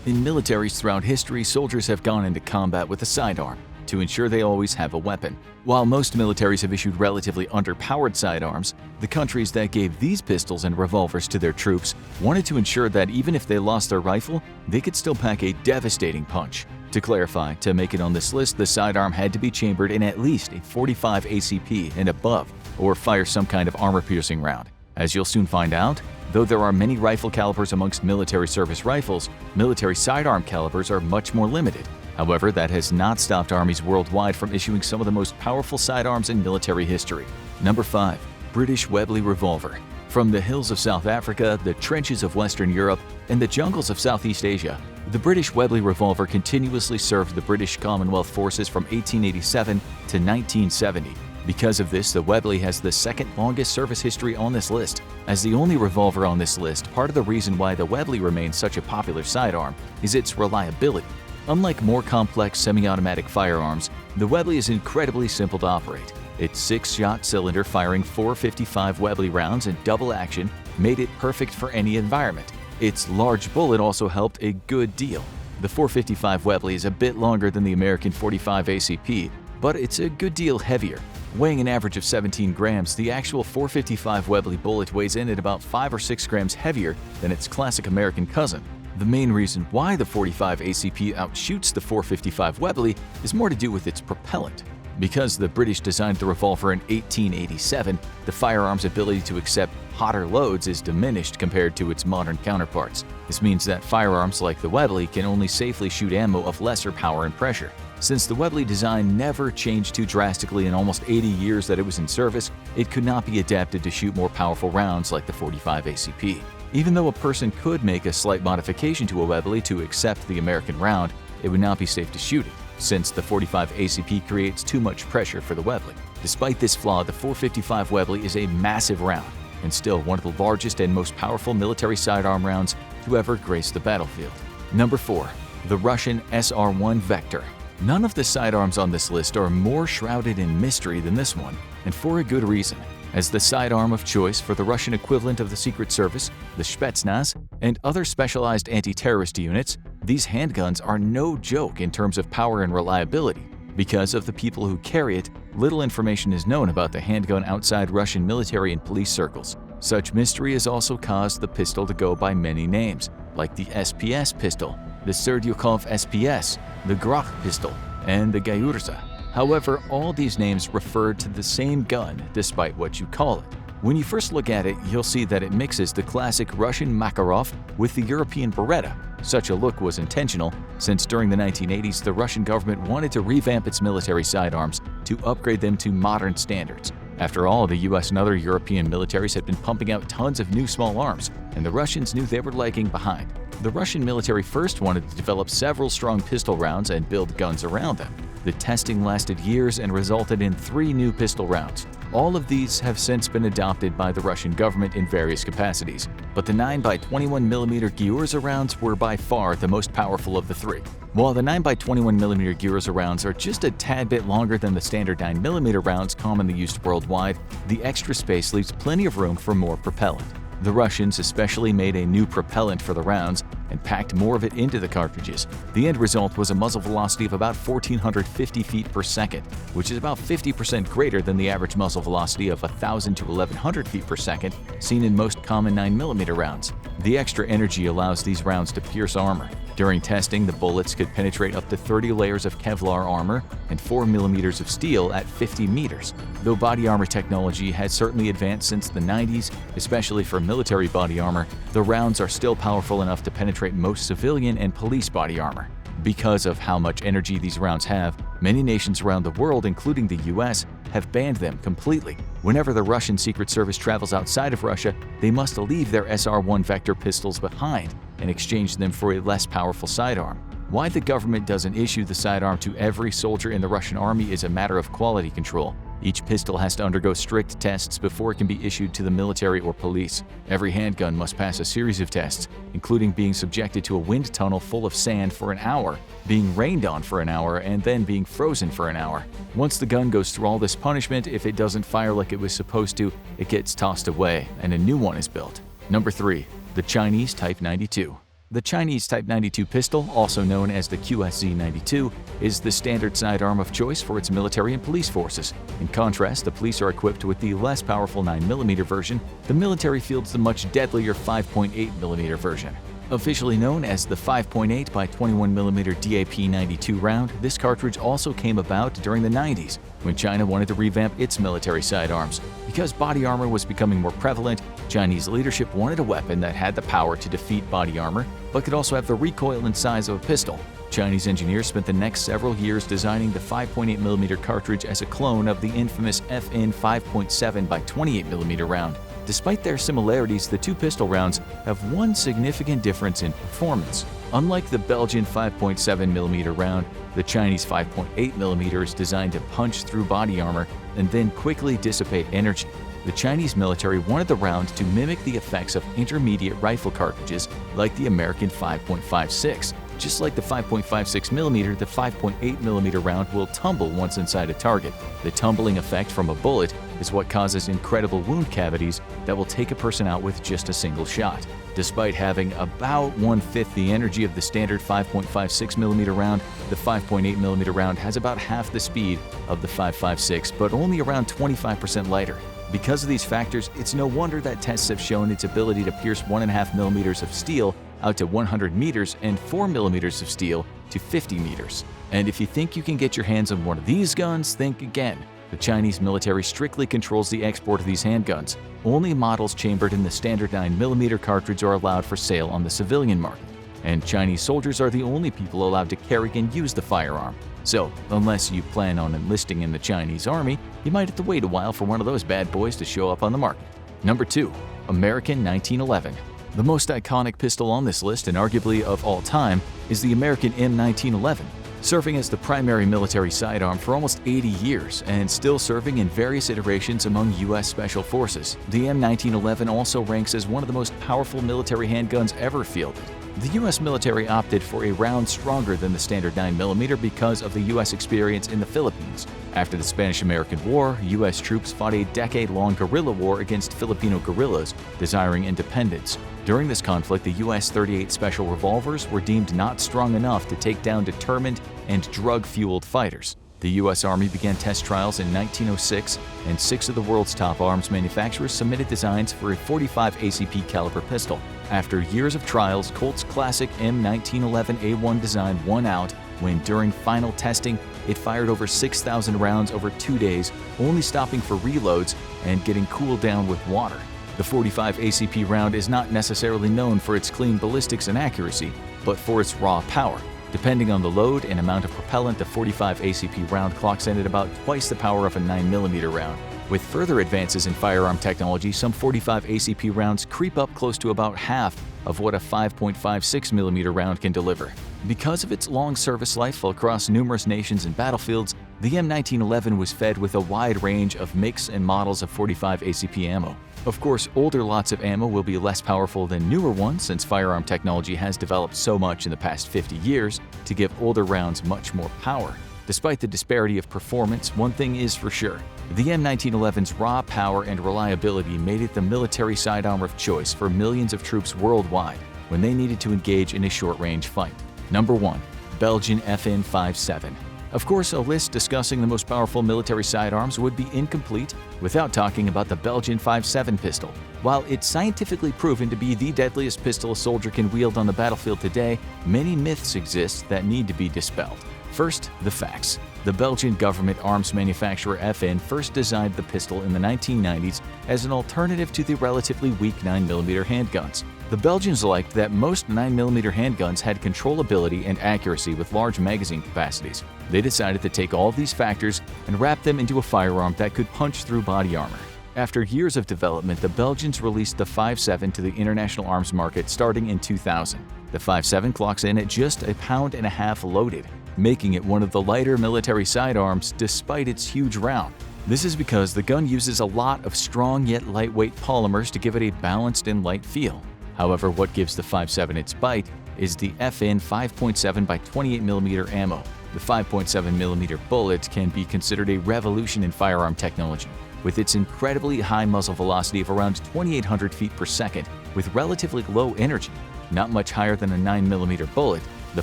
In militaries throughout history, soldiers have gone into combat with a sidearm to ensure they always have a weapon. While most militaries have issued relatively underpowered sidearms, the countries that gave these pistols and revolvers to their troops wanted to ensure that even if they lost their rifle, they could still pack a devastating punch. To clarify, to make it on this list, the sidearm had to be chambered in at least a 45 ACP and above, or fire some kind of armor-piercing round. As you'll soon find out, though there are many rifle calibers amongst military service rifles, military sidearm calibers are much more limited. However, that has not stopped armies worldwide from issuing some of the most powerful sidearms in military history. Number 5. British Webley Revolver. From the hills of South Africa, the trenches of Western Europe, and the jungles of Southeast Asia, the British Webley Revolver continuously served the British Commonwealth forces from 1887 to 1970. Because of this, the Webley has the second longest service history on this list. As the only revolver on this list, part of the reason why the Webley remains such a popular sidearm is its reliability. Unlike more complex semi-automatic firearms, the Webley is incredibly simple to operate. Its 6-shot cylinder firing 455 Webley rounds in double action made it perfect for any environment. Its large bullet also helped a good deal. The 455 Webley is a bit longer than the American 45 ACP, but it's a good deal heavier. Weighing an average of 17 grams, the actual 455 Webley bullet weighs in at about 5 or 6 grams heavier than its classic American cousin. The main reason why the 45 ACP outshoots the 455 Webley is more to do with its propellant. Because the British designed the revolver in 1887, the firearm's ability to accept hotter loads is diminished compared to its modern counterparts. This means that firearms like the Webley can only safely shoot ammo of lesser power and pressure. Since the Webley design never changed too drastically in almost 80 years that it was in service, it could not be adapted to shoot more powerful rounds like the 45 ACP. Even though a person could make a slight modification to a Webley to accept the American round, it would not be safe to shoot it, since the 45 ACP creates too much pressure for the Webley. Despite this flaw, the 455 Webley is a massive round, and still one of the largest and most powerful military sidearm rounds to ever grace the battlefield. Number 4. The Russian SR-1 Vektor. None of the sidearms on this list are more shrouded in mystery than this one, and for a good reason. As the sidearm of choice for the Russian equivalent of the Secret Service, the Spetsnaz, and other specialized anti-terrorist units, these handguns are no joke in terms of power and reliability. Because of the people who carry it, little information is known about the handgun outside Russian military and police circles. Such mystery has also caused the pistol to go by many names, like the SPS pistol, the Serdyukov SPS, the Grach pistol, and the Gyurza. However, all these names refer to the same gun despite what you call it. When you first look at it, you'll see that it mixes the classic Russian Makarov with the European Beretta. Such a look was intentional, since during the 1980s the Russian government wanted to revamp its military sidearms to upgrade them to modern standards. After all, the US and other European militaries had been pumping out tons of new small arms, and the Russians knew they were lagging behind. The Russian military first wanted to develop several strong pistol rounds and build guns around them. The testing lasted years and resulted in 3 new pistol rounds. All of these have since been adopted by the Russian government in various capacities, but the 9x21mm Gyurza rounds were by far the most powerful of the 3. While the 9x21mm Gyurza rounds are just a tad bit longer than the standard 9mm rounds commonly used worldwide, the extra space leaves plenty of room for more propellant. The Russians especially made a new propellant for the rounds and packed more of it into the cartridges. The end result was a muzzle velocity of about 1,450 feet per second, which is about 50% greater than the average muzzle velocity of 1,000 to 1,100 feet per second seen in most common 9mm rounds. The extra energy allows these rounds to pierce armor. During testing, the bullets could penetrate up to 30 layers of Kevlar armor and 4 millimeters of steel at 50 meters. Though body armor technology has certainly advanced since the 90s, especially for military body armor, the rounds are still powerful enough to penetrate most civilian and police body armor. Because of how much energy these rounds have, many nations around the world, including the US, have banned them completely. Whenever the Russian Secret Service travels outside of Russia, they must leave their SR-1 Vektor pistols behind and exchange them for a less powerful sidearm. Why the government doesn't issue the sidearm to every soldier in the Russian army is a matter of quality control. Each pistol has to undergo strict tests before it can be issued to the military or police. Every handgun must pass a series of tests, including being subjected to a wind tunnel full of sand for an hour, being rained on for an hour, and then being frozen for an hour. Once the gun goes through all this punishment, if it doesn't fire like it was supposed to, it gets tossed away and a new one is built. Number 3. The Chinese Type 92. The Chinese Type 92 pistol, also known as the QSZ-92, is the standard sidearm of choice for its military and police forces. In contrast, the police are equipped with the less powerful 9mm version. The military fields the much deadlier 5.8mm version. Officially known as the 5.8 by 21mm DAP-92 round, this cartridge also came about during the 90s when China wanted to revamp its military sidearms. Because body armor was becoming more prevalent, Chinese leadership wanted a weapon that had the power to defeat body armor, but could also have the recoil and size of a pistol. Chinese engineers spent the next several years designing the 5.8mm cartridge as a clone of the infamous FN 5.7 by 28mm round. Despite their similarities, the two pistol rounds have one significant difference in performance. Unlike the Belgian 5.7mm round, the Chinese 5.8mm is designed to punch through body armor and then quickly dissipate energy. The Chinese military wanted the round to mimic the effects of intermediate rifle cartridges like the American 5.56. Just like the 5.56mm, the 5.8mm round will tumble once inside a target. The tumbling effect from a bullet is what causes incredible wound cavities that will take a person out with just a single shot. Despite having about 1/5 the energy of the standard 5.56mm round, the 5.8mm round has about half the speed of the 5.56, but only around 25% lighter. Because of these factors, it's no wonder that tests have shown its ability to pierce 1.5mm of steel out to 100 meters and 4mm of steel to 50 meters. And if you think you can get your hands on one of these guns, think again. The Chinese military strictly controls the export of these handguns. Only models chambered in the standard 9mm cartridge are allowed for sale on the civilian market, and Chinese soldiers are the only people allowed to carry and use the firearm. So, unless you plan on enlisting in the Chinese army, you might have to wait a while for one of those bad boys to show up on the market. Number 2. American 1911. The most iconic pistol on this list, and arguably of all time, is the American M1911. Serving as the primary military sidearm for almost 80 years and still serving in various iterations among U.S. Special Forces, the M1911 also ranks as one of the most powerful military handguns ever fielded. The U.S. military opted for a round stronger than the standard 9mm because of the U.S. experience in the Philippines. After the Spanish-American War, U.S. troops fought a decade-long guerrilla war against Filipino guerrillas desiring independence. During this conflict, the U.S. .38 Special revolvers were deemed not strong enough to take down determined and drug-fueled fighters. The U.S. Army began test trials in 1906, and 6 of the world's top arms manufacturers submitted designs for a .45 ACP caliber pistol. After years of trials, Colt's classic M1911A1 design won out when, during final testing, it fired over 6,000 rounds over 2 days, only stopping for reloads and getting cooled down with water. The .45 ACP round is not necessarily known for its clean ballistics and accuracy, but for its raw power. Depending on the load and amount of propellant, the .45 ACP round clocks in at about twice the power of a 9mm round. With further advances in firearm technology, some .45 ACP rounds creep up close to about half of what a 5.56mm round can deliver. Because of its long service life across numerous nations and battlefields, the M1911 was fed with a wide range of makes and models of .45 ACP ammo. Of course, older lots of ammo will be less powerful than newer ones since firearm technology has developed so much in the past 50 years to give older rounds much more power. Despite the disparity of performance, one thing is for sure. The M1911's raw power and reliability made it the military sidearm of choice for millions of troops worldwide when they needed to engage in a short-range fight. Number 1. Belgian FN 5.7. Of course, a list discussing the most powerful military sidearms would be incomplete without talking about the Belgian 5.7 pistol. While it's scientifically proven to be the deadliest pistol a soldier can wield on the battlefield today, many myths exist that need to be dispelled. First, the facts. The Belgian government arms manufacturer FN first designed the pistol in the 1990s as an alternative to the relatively weak 9mm handguns. The Belgians liked that most 9mm handguns had controllability and accuracy with large magazine capacities. They decided to take all these factors and wrap them into a firearm that could punch through body armor. After years of development, the Belgians released the 5.7 to the international arms market starting in 2000. The 5.7 clocks in at just 1.5 pounds loaded, making it one of the lighter military sidearms despite its huge round. This is because the gun uses a lot of strong yet lightweight polymers to give it a balanced and light feel. However, what gives the 5.7 its bite is the FN 5.7 by 28mm ammo. The 5.7mm bullet can be considered a revolution in firearm technology. With its incredibly high muzzle velocity of around 2,800 feet per second, with relatively low energy, Not much higher than a 9mm bullet, the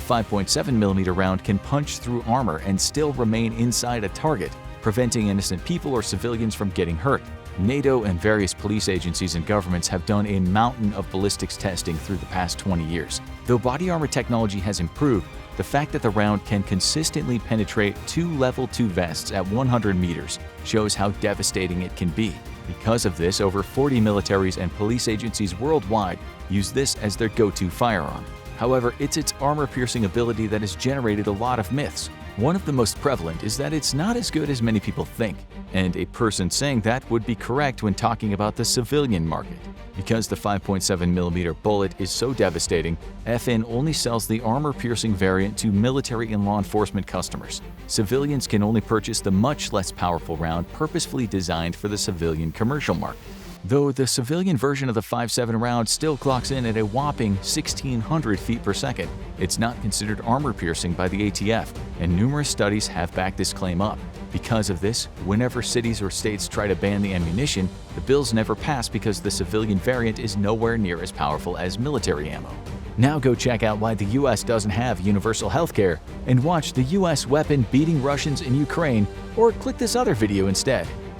5.7mm round can punch through armor and still remain inside a target, preventing innocent people or civilians from getting hurt. NATO and various police agencies and governments have done a mountain of ballistics testing through the past 20 years. Though body armor technology has improved, the fact that the round can consistently penetrate 2 Level 2 vests at 100 meters shows how devastating it can be. Because of this, over 40 militaries and police agencies worldwide use this as their go-to firearm. However, it's its armor-piercing ability that has generated a lot of myths. One of the most prevalent is that it's not as good as many people think, and a person saying that would be correct when talking about the civilian market. Because the 5.7mm bullet is so devastating, FN only sells the armor-piercing variant to military and law enforcement customers. Civilians can only purchase the much less powerful round purposefully designed for the civilian commercial market. Though the civilian version of the 5.7 round still clocks in at a whopping 1,600 feet per second, it's not considered armor-piercing by the ATF, and numerous studies have backed this claim up. Because of this, whenever cities or states try to ban the ammunition, the bills never pass because the civilian variant is nowhere near as powerful as military ammo. Now go check out why the US doesn't have universal healthcare and watch the US weapon beating Russians in Ukraine, or click this other video instead.